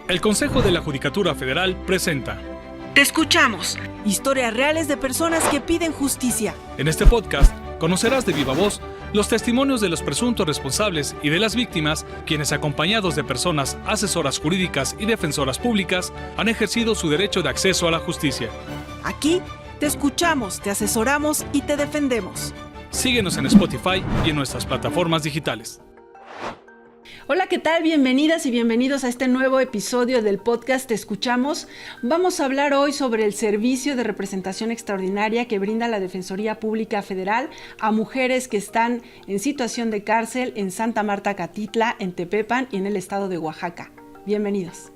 El Consejo de la Judicatura Federal presenta Te escuchamos. Historias reales de personas que piden justicia. En este podcast conocerás de viva voz los testimonios de los presuntos responsables y de las víctimas, quienes acompañados de personas asesoras jurídicas y defensoras públicas han ejercido su derecho de acceso a la justicia. Aquí te escuchamos, te asesoramos y te defendemos. Síguenos en Spotify y en nuestras plataformas digitales. Hola, ¿qué tal? Bienvenidas y bienvenidos a este nuevo episodio del podcast Te Escuchamos. Vamos a hablar hoy sobre el servicio de representación extraordinaria que brinda la Defensoría Pública Federal a mujeres que están en situación de cárcel en Santa Marta, Catitla, en Tepepan y en el estado de Oaxaca. Bienvenidos.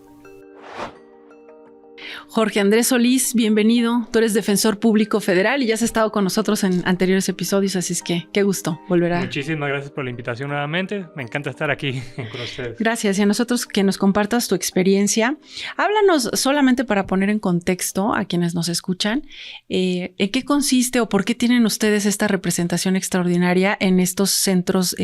Jorge Andrés Solís, bienvenido. Tú eres defensor público federal y ya has estado con nosotros en anteriores episodios, así es que qué gusto volver a... Muchísimas gracias por la invitación nuevamente. Me encanta estar aquí con ustedes. Gracias. Y a nosotros que nos compartas tu experiencia. Háblanos solamente para poner en contexto a quienes nos escuchan, ¿en qué consiste o por qué tienen ustedes esta representación extraordinaria en estos centros,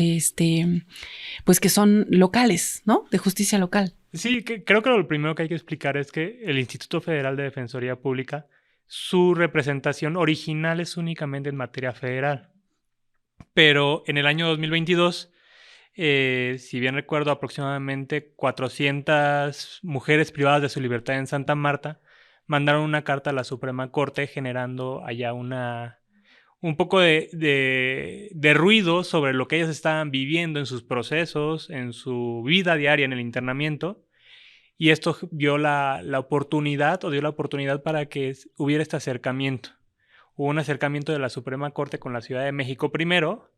pues que son locales, ¿no? De justicia local. Sí, creo que lo primero que hay que explicar es que el Instituto Federal de Defensoría Pública, su representación original es únicamente en materia federal. Pero en el año 2022, si bien recuerdo, aproximadamente 400 mujeres privadas de su libertad en Santa Marta mandaron una carta a la Suprema Corte generando allá un poco de ruido sobre lo que ellas estaban viviendo en sus procesos, en su vida diaria en el internamiento, y esto dio la oportunidad para que hubiera este acercamiento. Hubo un acercamiento de la Suprema Corte con la Ciudad de México primero,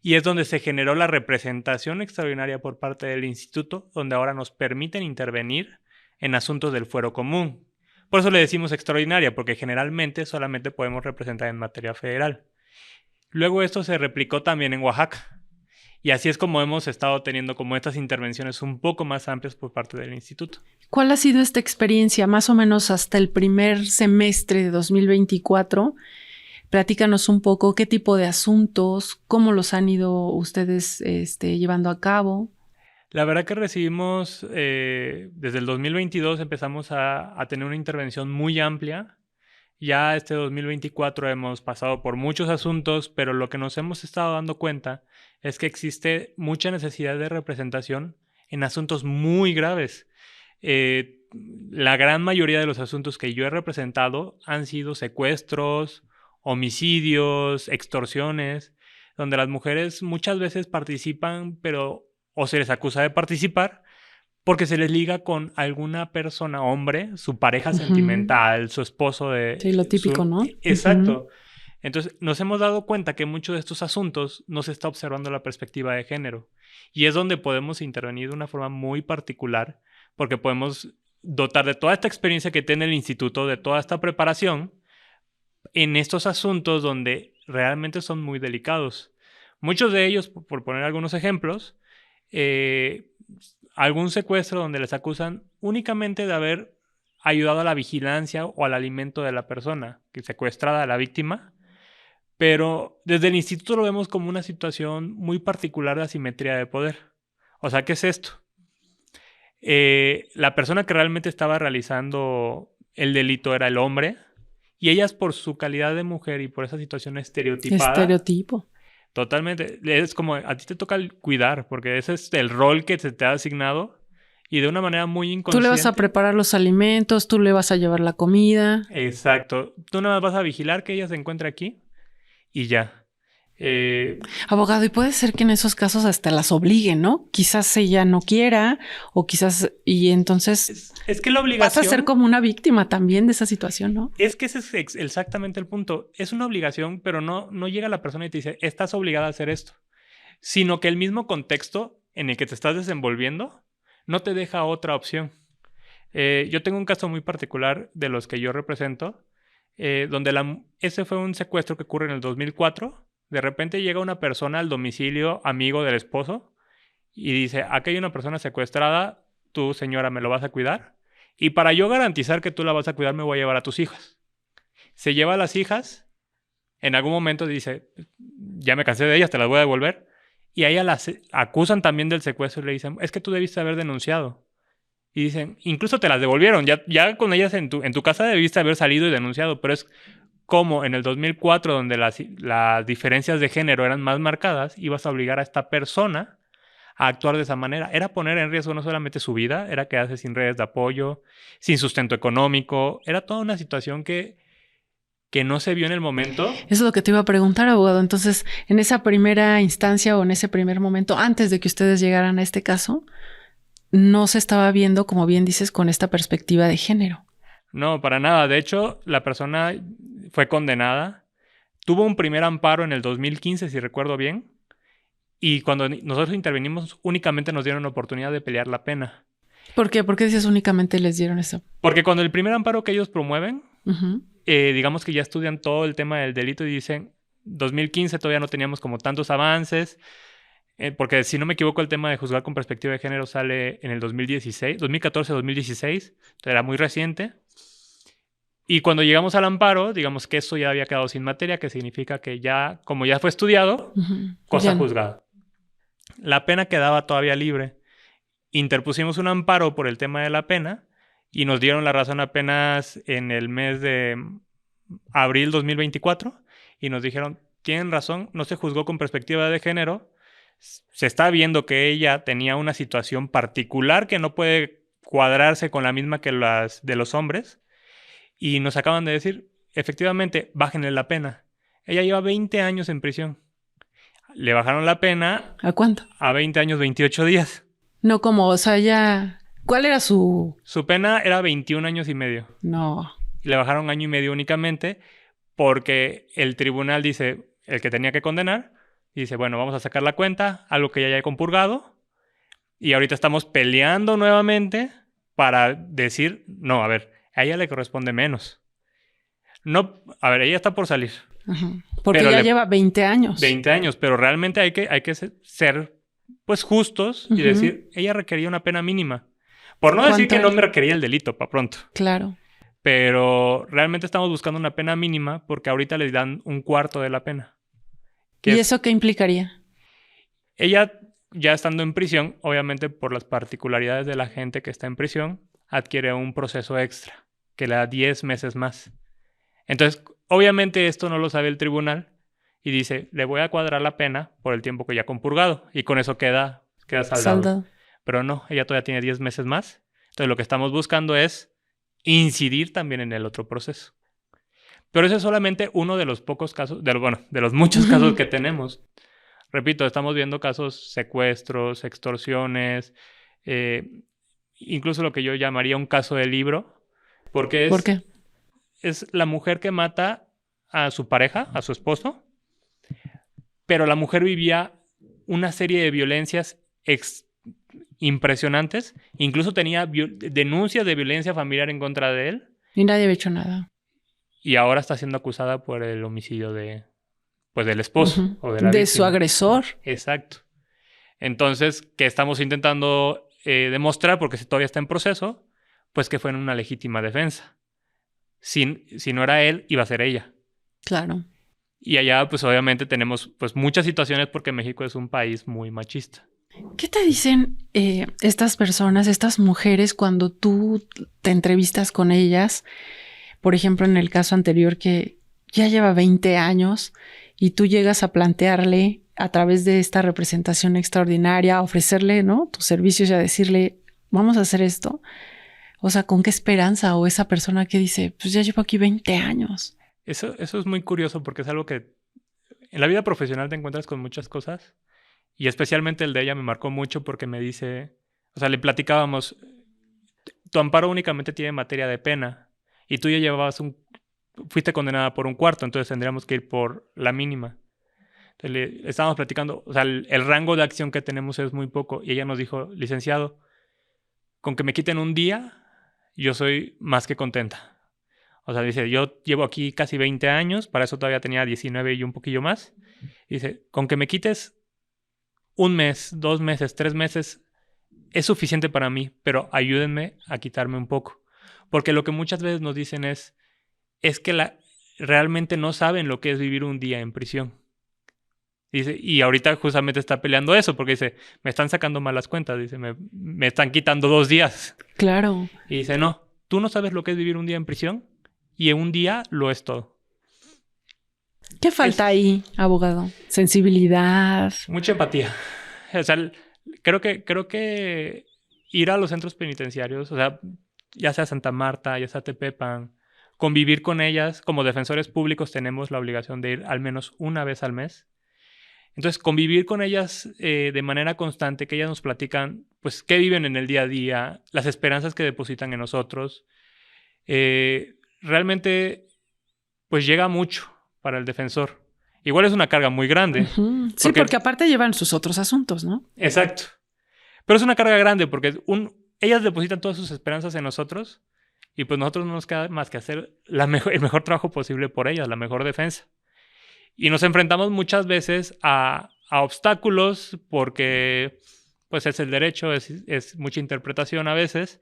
y es donde se generó la representación extraordinaria por parte del instituto, donde ahora nos permiten intervenir en asuntos del fuero común. Por eso le decimos extraordinaria, porque generalmente solamente podemos representar en materia federal. Luego esto se replicó también en Oaxaca. Y así es como hemos estado teniendo como estas intervenciones un poco más amplias por parte del instituto. ¿Cuál ha sido esta experiencia más o menos hasta el primer semestre de 2024? Platícanos un poco qué tipo de asuntos, cómo los han ido ustedes llevando a cabo. La verdad que recibimos, desde el 2022 empezamos a tener una intervención muy amplia. Ya este 2024 hemos pasado por muchos asuntos, pero lo que nos hemos estado dando cuenta es que existe mucha necesidad de representación en asuntos muy graves. La gran mayoría de los asuntos que yo he representado han sido secuestros, homicidios, extorsiones, donde las mujeres muchas veces participan, pero o se les acusa de participar porque se les liga con alguna persona, hombre, su pareja sentimental, su esposo de... Sí, lo típico, ¿no? Exacto. Entonces, nos hemos dado cuenta que muchos de estos asuntos no se está observando la perspectiva de género. Y es donde podemos intervenir de una forma muy particular, porque podemos dotar de toda esta experiencia que tiene el instituto, de toda esta preparación, en estos asuntos donde realmente son muy delicados. Muchos de ellos, por poner algunos ejemplos, algún secuestro donde les acusan únicamente de haber ayudado a la vigilancia o al alimento de la persona que secuestrada, a la víctima, pero desde el instituto lo vemos como una situación muy particular de asimetría de poder. O sea, ¿qué es esto? La persona que realmente estaba realizando el delito era el hombre, y ellas por su calidad de mujer y por esa situación estereotipada... Estereotipo. Totalmente. Es como a ti te toca cuidar, porque ese es el rol que se te ha asignado y de una manera muy inconsciente. Tú le vas a preparar los alimentos, tú le vas a llevar la comida. Exacto. Tú nada más vas a vigilar que ella se encuentre aquí y ya. Abogado, y puede ser que en esos casos hasta las obliguen, ¿no? Quizás ella no quiera o quizás... Y entonces... Es que la obligación... Vas a ser como una víctima también de esa situación, ¿no? Es que ese es exactamente el punto. Es una obligación, pero no llega la persona y te dice, estás obligada a hacer esto. Sino que el mismo contexto en el que te estás desenvolviendo no te deja otra opción. Yo tengo un caso muy particular de los que yo represento, donde ese fue un secuestro que ocurre en el 2004. De repente llega una persona al domicilio amigo del esposo y dice, aquí hay una persona secuestrada, tú, señora, ¿me lo vas a cuidar? Y para yo garantizar que tú la vas a cuidar, me voy a llevar a tus hijas. Se lleva a las hijas, en algún momento dice, ya me cansé de ellas, te las voy a devolver. Y a ella las acusan también del secuestro y le dicen, es que tú debiste haber denunciado. Y dicen, incluso te las devolvieron. Ya con ellas en tu casa debiste haber salido y denunciado, pero es como en el 2004, donde las diferencias de género eran más marcadas, ibas a obligar a esta persona a actuar de esa manera. Era poner en riesgo no solamente su vida, era quedarse sin redes de apoyo, sin sustento económico. Era toda una situación que no se vio en el momento. Eso es lo que te iba a preguntar, abogado. Entonces, en esa primera instancia o en ese primer momento, antes de que ustedes llegaran a este caso, no se estaba viendo, como bien dices, con esta perspectiva de género. No, para nada. De hecho, la persona fue condenada. Tuvo un primer amparo en el 2015, si recuerdo bien. Y cuando nosotros intervenimos, únicamente nos dieron la oportunidad de pelear la pena. ¿Por qué? ¿Por qué dices únicamente les dieron eso? Porque cuando el primer amparo que ellos promueven, Uh-huh. digamos que ya estudian todo el tema del delito y dicen, 2015 todavía no teníamos como tantos avances, porque si no me equivoco el tema de juzgar con perspectiva de género sale en el 2016, 2014-2016, era muy reciente. Y cuando llegamos al amparo, digamos que eso ya había quedado sin materia, que significa que ya, como ya fue estudiado, cosa Ya. juzgada. La pena quedaba todavía libre. Interpusimos un amparo por el tema de la pena y nos dieron la razón apenas en el mes de abril 2024 y nos dijeron, tienen razón, no se juzgó con perspectiva de género, se está viendo que ella tenía una situación particular que no puede cuadrarse con la misma que las de los hombres y nos acaban de decir, efectivamente, bájenle la pena. Ella lleva 20 años en prisión. Le bajaron la pena ¿A cuánto? a 20 años, 28 días. No como, o sea, ya... ¿Cuál era su...? Su pena era 21 años y medio. No. Le bajaron 1 año y medio únicamente porque el tribunal dice, el que tenía que condenar, dice, bueno, vamos a sacar la cuenta, algo que ya he compurgado, y ahorita estamos peleando nuevamente para decir, no, a ver, a ella le corresponde menos. No, a ver, ella está por salir. Ajá. Porque Pero ya lleva 20 años. 20 años, pero realmente hay que ser pues justos y decir, ella requería una pena mínima. Por no decir que no me requería el delito, para pronto. Claro. Pero realmente estamos buscando una pena mínima porque ahorita les dan 1/4 de la pena. ¿Y eso qué implicaría? Ella, ya estando en prisión, obviamente por las particularidades de la gente que está en prisión, adquiere un proceso extra que le da 10 meses más. Entonces, obviamente esto no lo sabe el tribunal y dice, le voy a cuadrar la pena por el tiempo que ya ha compurgado y con eso queda saldado. Pero no, ella todavía tiene 10 meses más. Entonces, lo que estamos buscando es incidir también en el otro proceso. Pero ese es solamente uno de los pocos casos, de los muchos casos que tenemos. Repito, estamos viendo casos secuestros, extorsiones, incluso lo que yo llamaría un caso de libro. Porque ¿Por qué? Es la mujer que mata a su pareja, a su esposo, pero la mujer vivía una serie de violencias impresionantes. Incluso tenía denuncias de violencia familiar en contra de él. Y nadie había hecho nada. Y ahora está siendo acusada por el homicidio del esposo o de la víctima. Su agresor. Exacto. Entonces, ¿qué estamos intentando demostrar? Porque todavía está en proceso, pues que fue en una legítima defensa. Si no era él, iba a ser ella. Claro. Y allá, pues obviamente tenemos pues muchas situaciones porque México es un país muy machista. ¿Qué te dicen estas personas, estas mujeres, cuando tú te entrevistas con ellas? Por ejemplo, en el caso anterior que ya lleva 20 años y tú llegas a plantearle a través de esta representación extraordinaria, a ofrecerle, ¿no?, tus servicios y a decirle, vamos a hacer esto. O sea, ¿con qué esperanza? O esa persona que dice, pues ya llevo aquí 20 años. Eso es muy curioso porque es algo que en la vida profesional te encuentras con muchas cosas y especialmente el de ella me marcó mucho porque me dice, o sea, le platicábamos, tu amparo únicamente tiene materia de pena y tú ya llevabas fuiste condenada por 1/4, entonces tendríamos que ir por la mínima. Entonces le estábamos platicando, o sea, el rango de acción que tenemos es muy poco y ella nos dijo, licenciado, con que me quiten un día, yo soy más que contenta. O sea, dice, yo llevo aquí casi 20 años, para eso todavía tenía 19 y un poquillo más. Dice, con que me quites 1 mes, 2 meses, 3 meses, es suficiente para mí, pero ayúdenme a quitarme un poco. Porque lo que muchas veces nos dicen es que realmente no saben lo que es vivir un día en prisión. Dice, y ahorita justamente está peleando eso, porque dice, me están sacando malas cuentas, dice, me están quitando 2 días. Claro. Y dice, no, tú no sabes lo que es vivir un día en prisión, y en un día lo es todo. ¿Qué falta ahí, abogado? Sensibilidad. Mucha empatía. O sea, creo que ir a los centros penitenciarios, o sea, ya sea Santa Marta, ya sea Tepepan, convivir con ellas, como defensores públicos tenemos la obligación de ir al menos una vez al mes. Entonces, convivir con ellas de manera constante, que ellas nos platican, pues, qué viven en el día a día, las esperanzas que depositan en nosotros, realmente, pues, llega mucho para el defensor. Igual es una carga muy grande. Uh-huh. Sí, porque aparte llevan sus otros asuntos, ¿no? Exacto. Pero es una carga grande porque ellas depositan todas sus esperanzas en nosotros y pues nosotros no nos queda más que hacer el mejor trabajo posible por ellas, la mejor defensa. Y nos enfrentamos muchas veces a obstáculos porque pues es el derecho, es mucha interpretación a veces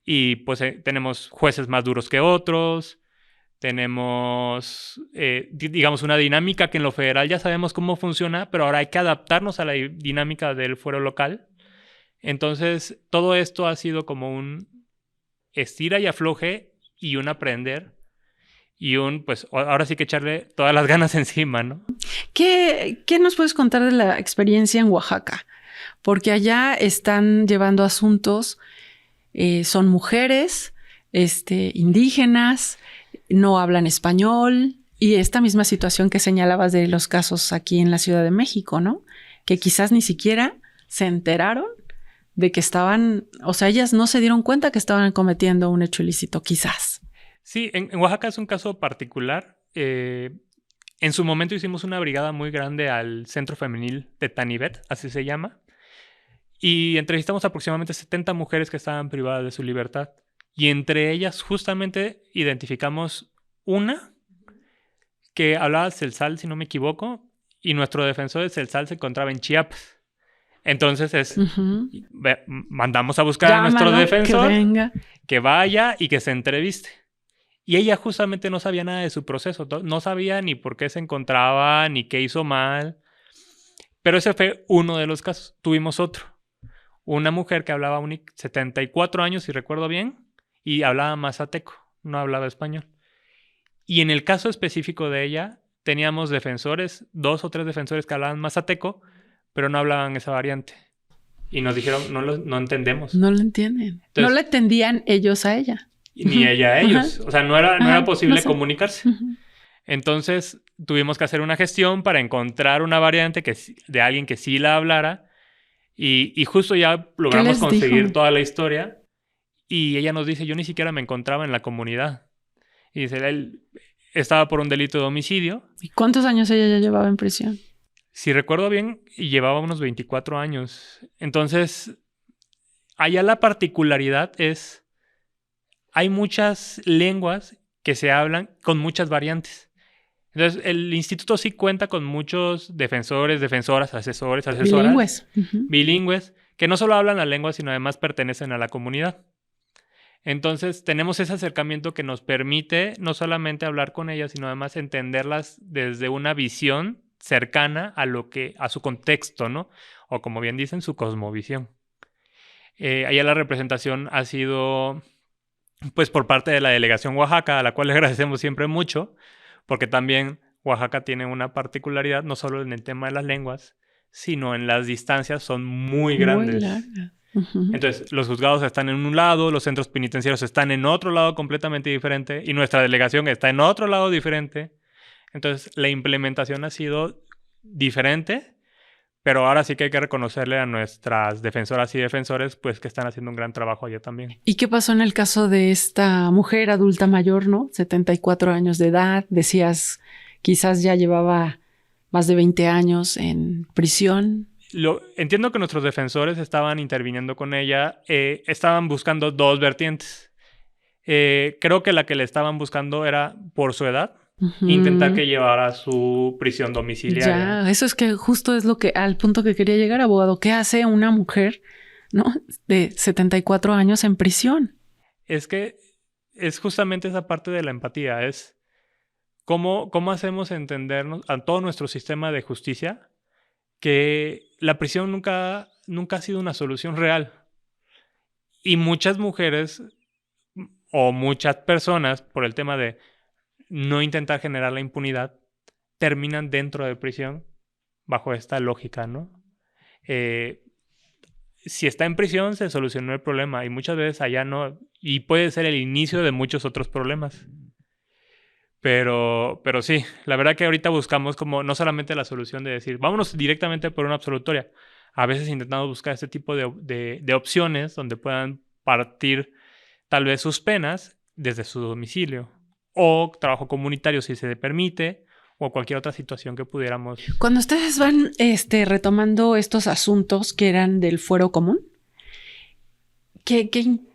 y pues tenemos jueces más duros que otros, tenemos digamos una dinámica que en lo federal ya sabemos cómo funciona, pero ahora hay que adaptarnos a la dinámica del fuero local. Entonces todo esto ha sido como un estira y afloje y un aprender. Y pues ahora sí que echarle todas las ganas encima, ¿no? ¿Qué nos puedes contar de la experiencia en Oaxaca? Porque allá están llevando asuntos, son mujeres, indígenas, no hablan español y esta misma situación que señalabas de los casos aquí en la Ciudad de México, ¿no? Que quizás ni siquiera se enteraron de que estaban, o sea, ellas no se dieron cuenta que estaban cometiendo un hecho ilícito, quizás. Sí, en Oaxaca es un caso particular. En su momento hicimos una brigada muy grande al Centro Femenil de Tanibet, así se llama, y entrevistamos aproximadamente 70 mujeres que estaban privadas de su libertad. Y entre ellas justamente identificamos una que hablaba Tzeltal, si no me equivoco, y nuestro defensor de Tzeltal se encontraba en Chiapas. Entonces mandamos a buscar a nuestro defensor, que vaya y que se entreviste. Y ella justamente no sabía nada de su proceso, no sabía ni por qué se encontraba, ni qué hizo mal. Pero ese fue uno de los casos. Tuvimos otro. Una mujer que hablaba 74 años, si recuerdo bien, y hablaba mazateco, no hablaba español. Y en el caso específico de ella, teníamos defensores, 2 o 3 defensores que hablaban mazateco, pero no hablaban esa variante. Y nos dijeron, no entendemos. No lo entienden. Entonces, no le entendían ellos a ella. Ni ella a ellos. O sea, no era posible comunicarse. Entonces, tuvimos que hacer una gestión para encontrar una variante de alguien que sí la hablara. Y justo ya logramos conseguir toda la historia. Y ella nos dice, yo ni siquiera me encontraba en la comunidad. Y dice, él estaba por un delito de homicidio. ¿Y cuántos años ella ya llevaba en prisión? Si recuerdo bien, llevaba unos 24 años. Entonces, allá la particularidad es... Hay muchas lenguas que se hablan con muchas variantes. Entonces, el instituto sí cuenta con muchos defensores, defensoras, asesoras. Bilingües, que no solo hablan la lengua, sino además pertenecen a la comunidad. Entonces, tenemos ese acercamiento que nos permite no solamente hablar con ellas, sino además entenderlas desde una visión cercana a su contexto, ¿no? O como bien dicen, su cosmovisión. Allá la representación ha sido... pues por parte de la delegación Oaxaca, a la cual le agradecemos siempre mucho, porque también Oaxaca tiene una particularidad, no solo en el tema de las lenguas, sino en las distancias son muy grandes. Muy largas. Uh-huh. Entonces, los juzgados están en un lado, los centros penitenciarios están en otro lado completamente diferente, y nuestra delegación está en otro lado diferente. Entonces, la implementación ha sido diferente, pero ahora sí que hay que reconocerle a nuestras defensoras y defensores, pues, que están haciendo un gran trabajo allá también. ¿Y qué pasó en el caso de esta mujer adulta mayor, ¿no? 74 años de edad. Decías, quizás ya llevaba más de 20 años en prisión. Entiendo que nuestros defensores estaban interviniendo con ella. Estaban buscando 2 vertientes. Creo que la que le estaban buscando era por su edad. Uh-huh. Intentar que llevara su prisión domiciliaria. Ya, eso es que justo es al punto que quería llegar, abogado. ¿Qué hace una mujer, ¿no? de 74 años en prisión? Es que es justamente esa parte de la empatía. Es cómo hacemos entendernos a todo nuestro sistema de justicia que la prisión nunca ha sido una solución real. Y muchas mujeres o muchas personas, por el tema de no intentar generar la impunidad, terminan dentro de prisión bajo esta lógica, ¿no? Si está en prisión, se solucionó el problema, y muchas veces allá no, y puede ser el inicio de muchos otros problemas. Pero sí, la verdad que ahorita buscamos como no solamente la solución de decir, vámonos directamente por una absolutoria. A veces intentamos buscar este tipo de opciones donde puedan partir tal vez sus penas desde su domicilio, o trabajo comunitario si se permite, o cualquier otra situación que pudiéramos. Cuando ustedes van retomando estos asuntos que eran del fuero común, ¿qué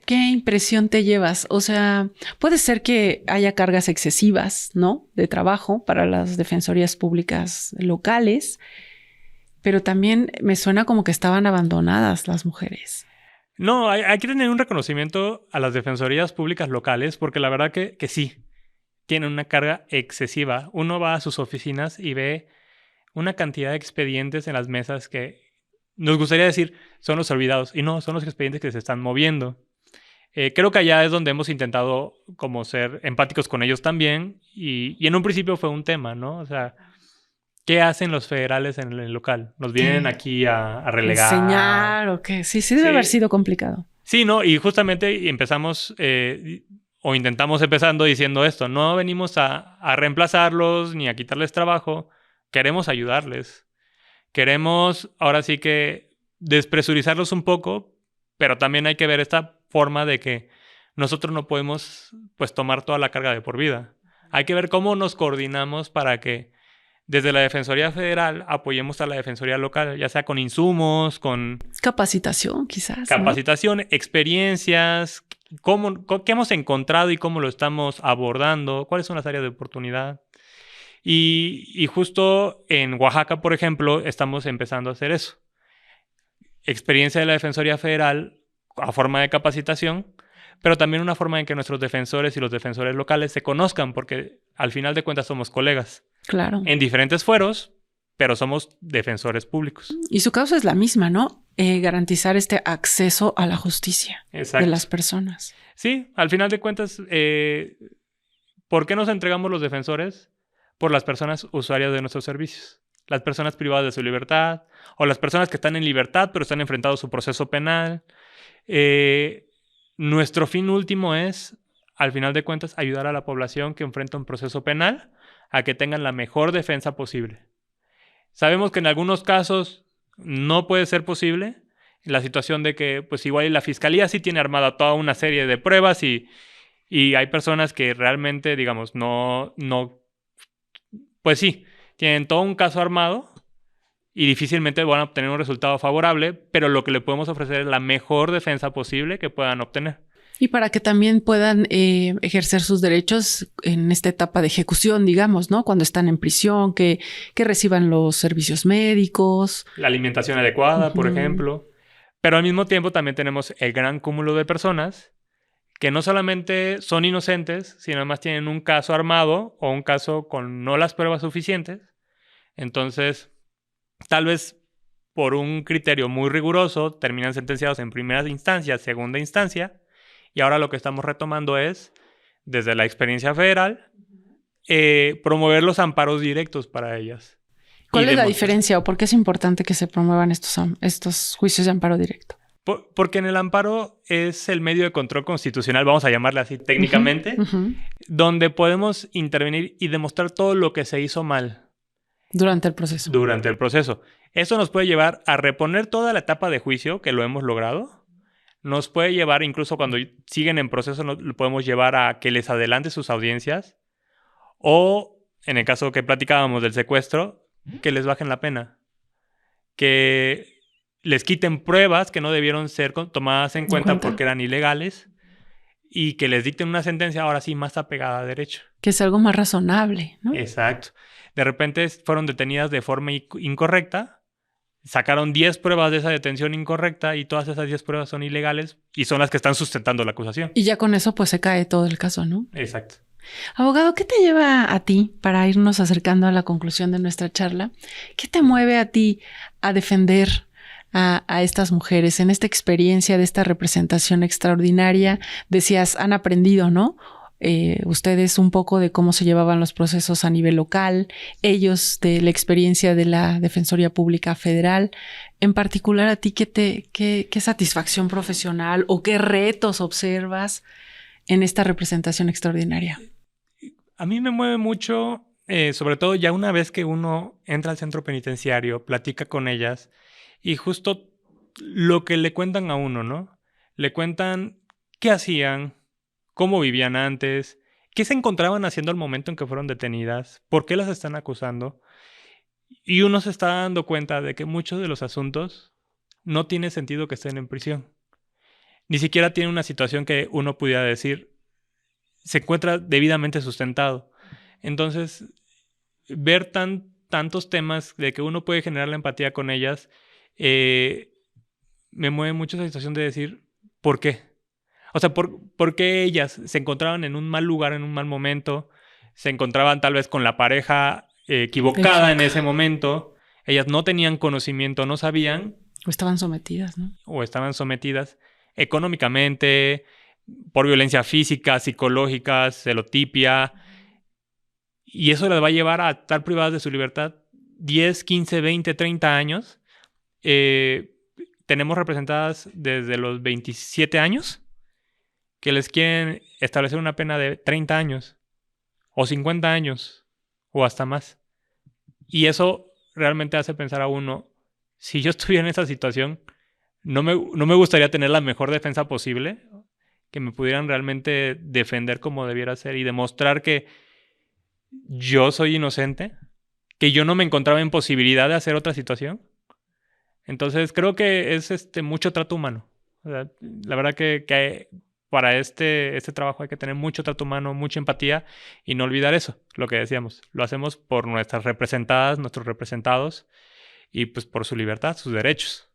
impresión te llevas? O sea, puede ser que haya cargas excesivas, ¿no?, de trabajo para las defensorías públicas locales, pero también me suena como que estaban abandonadas las mujeres. No, hay que tener un reconocimiento a las defensorías públicas locales, porque la verdad que sí, tienen una carga excesiva. Uno va a sus oficinas y ve una cantidad de expedientes en las mesas que nos gustaría decir son los olvidados, y no, son los expedientes que se están moviendo. Creo que allá es donde hemos intentado como ser empáticos con ellos también, y en un principio fue un tema, ¿no? O sea, ¿qué hacen los federales en el local? ¿Nos vienen aquí a relegar? Enseñar o qué. Sí, debe haber sido complicado. Sí, ¿no? Y justamente empezamos, o intentamos empezando diciendo esto, no venimos a reemplazarlos ni a quitarles trabajo, queremos ayudarles. Queremos, ahora sí que, despresurizarlos un poco, pero también hay que ver esta forma de que nosotros no podemos, pues, tomar toda la carga de por vida. Hay que ver cómo nos coordinamos para que desde la Defensoría Federal apoyemos a la Defensoría Local, ya sea con insumos, con capacitación, quizás. Capacitación, ¿no? Experiencias, qué hemos encontrado y cómo lo estamos abordando, cuáles son las áreas de oportunidad. Y justo en Oaxaca, por ejemplo, estamos empezando a hacer eso. Experiencia de la Defensoría Federal a forma de capacitación, pero también una forma en que nuestros defensores y los defensores locales se conozcan, porque al final de cuentas somos colegas. Claro. En diferentes fueros, pero somos defensores públicos. Y su causa es la misma, ¿no? Garantizar este acceso a la justicia. Exacto. De las personas. Sí, al final de cuentas, ¿por qué nos entregamos los defensores? Por las personas usuarias de nuestros servicios. Las personas privadas de su libertad, o las personas que están en libertad pero están enfrentando su proceso penal. Nuestro fin último es, al final de cuentas, ayudar a la población que enfrenta un proceso penal a que tengan la mejor defensa posible. Sabemos que en algunos casos no puede ser posible, la situación de que pues igual la fiscalía sí tiene armada toda una serie de pruebas y hay personas que realmente, digamos, no, pues sí, tienen todo un caso armado y difícilmente van a obtener un resultado favorable, pero lo que le podemos ofrecer es la mejor defensa posible que puedan obtener. Y para que también puedan ejercer sus derechos en esta etapa de ejecución, digamos, ¿no? Cuando están en prisión, que reciban los servicios médicos. La alimentación adecuada, por ejemplo. Pero al mismo tiempo también tenemos el gran cúmulo de personas que no solamente son inocentes, sino además tienen un caso armado o un caso con no las pruebas suficientes. Entonces, tal vez por un criterio muy riguroso, terminan sentenciados en primera instancia, segunda instancia. Y ahora lo que estamos retomando es, desde la experiencia federal, promover los amparos directos para ellas. ¿Cuál es la diferencia o por qué es importante que se promuevan estos juicios de amparo directo? Porque en el amparo es el medio de control constitucional, vamos a llamarle así técnicamente, donde podemos intervenir y demostrar todo lo que se hizo mal. Durante el proceso. Durante el proceso. Eso nos puede llevar a reponer toda la etapa de juicio, que lo hemos logrado. Nos puede llevar, incluso cuando siguen en proceso, lo podemos llevar a que les adelante sus audiencias. O, en el caso que platicábamos del secuestro, que les bajen la pena. Que les quiten pruebas que no debieron ser tomadas en cuenta porque eran ilegales. Y que les dicten una sentencia, ahora sí, más apegada a derecho. Que es algo más razonable, ¿no? Exacto. De repente fueron detenidas de forma incorrecta. Sacaron 10 pruebas de esa detención incorrecta y todas esas 10 pruebas son ilegales y son las que están sustentando la acusación. Y ya con eso pues se cae todo el caso, ¿no? Exacto. Abogado, ¿qué te lleva a ti, para irnos acercando a la conclusión de nuestra charla? ¿Qué te mueve a ti a defender a estas mujeres en esta experiencia de esta representación extraordinaria? Decías, han aprendido, ¿no? Ustedes un poco de cómo se llevaban los procesos a nivel local, ellos de la experiencia de la Defensoría Pública Federal. En particular, a ti, ¿qué satisfacción profesional o qué retos observas en esta representación extraordinaria? A mí me mueve mucho, sobre todo ya una vez que uno entra al centro penitenciario, platica con ellas y justo lo que le cuentan a uno, ¿no? Le cuentan qué hacían, cómo vivían antes, qué se encontraban haciendo al momento en que fueron detenidas, por qué las están acusando. Y uno se está dando cuenta de que muchos de los asuntos no tiene sentido que estén en prisión. Ni siquiera tiene una situación que uno pudiera decir se encuentra debidamente sustentado. Entonces, ver tantos temas de que uno puede generar la empatía con ellas, me mueve mucho esa situación de decir, ¿por qué? O sea, ¿por qué ellas se encontraban en un mal lugar, en un mal momento? Se encontraban tal vez con la pareja equivocada en ese momento. Ellas no tenían conocimiento, no sabían. O estaban sometidas, ¿no? O estaban sometidas económicamente, por violencia física, psicológica, celotipia. Y eso las va a llevar a estar privadas de su libertad 10, 15, 20, 30 años. Tenemos representadas desde los 27 años que les quieren establecer una pena de 30 años o 50 años o hasta más. Y eso realmente hace pensar a uno, si yo estuviera en esa situación, no me gustaría tener la mejor defensa posible, que me pudieran realmente defender como debiera ser y demostrar que yo soy inocente, que yo no me encontraba en posibilidad de hacer otra situación. Entonces creo que es mucho trato humano. O sea, la verdad que para este trabajo hay que tener mucho trato humano, mucha empatía y no olvidar eso, lo que decíamos. Lo hacemos por nuestras representadas, nuestros representados y pues por su libertad, sus derechos.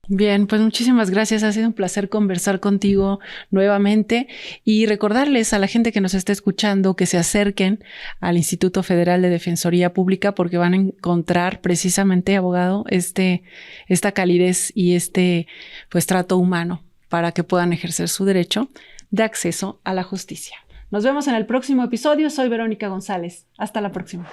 Bien, pues muchísimas gracias. Ha sido un placer conversar contigo nuevamente y recordarles a la gente que nos está escuchando que se acerquen al Instituto Federal de Defensoría Pública porque van a encontrar precisamente, abogado, esta calidez y pues trato humano para que puedan ejercer su derecho de acceso a la justicia. Nos vemos en el próximo episodio. Soy Verónica González. Hasta la próxima.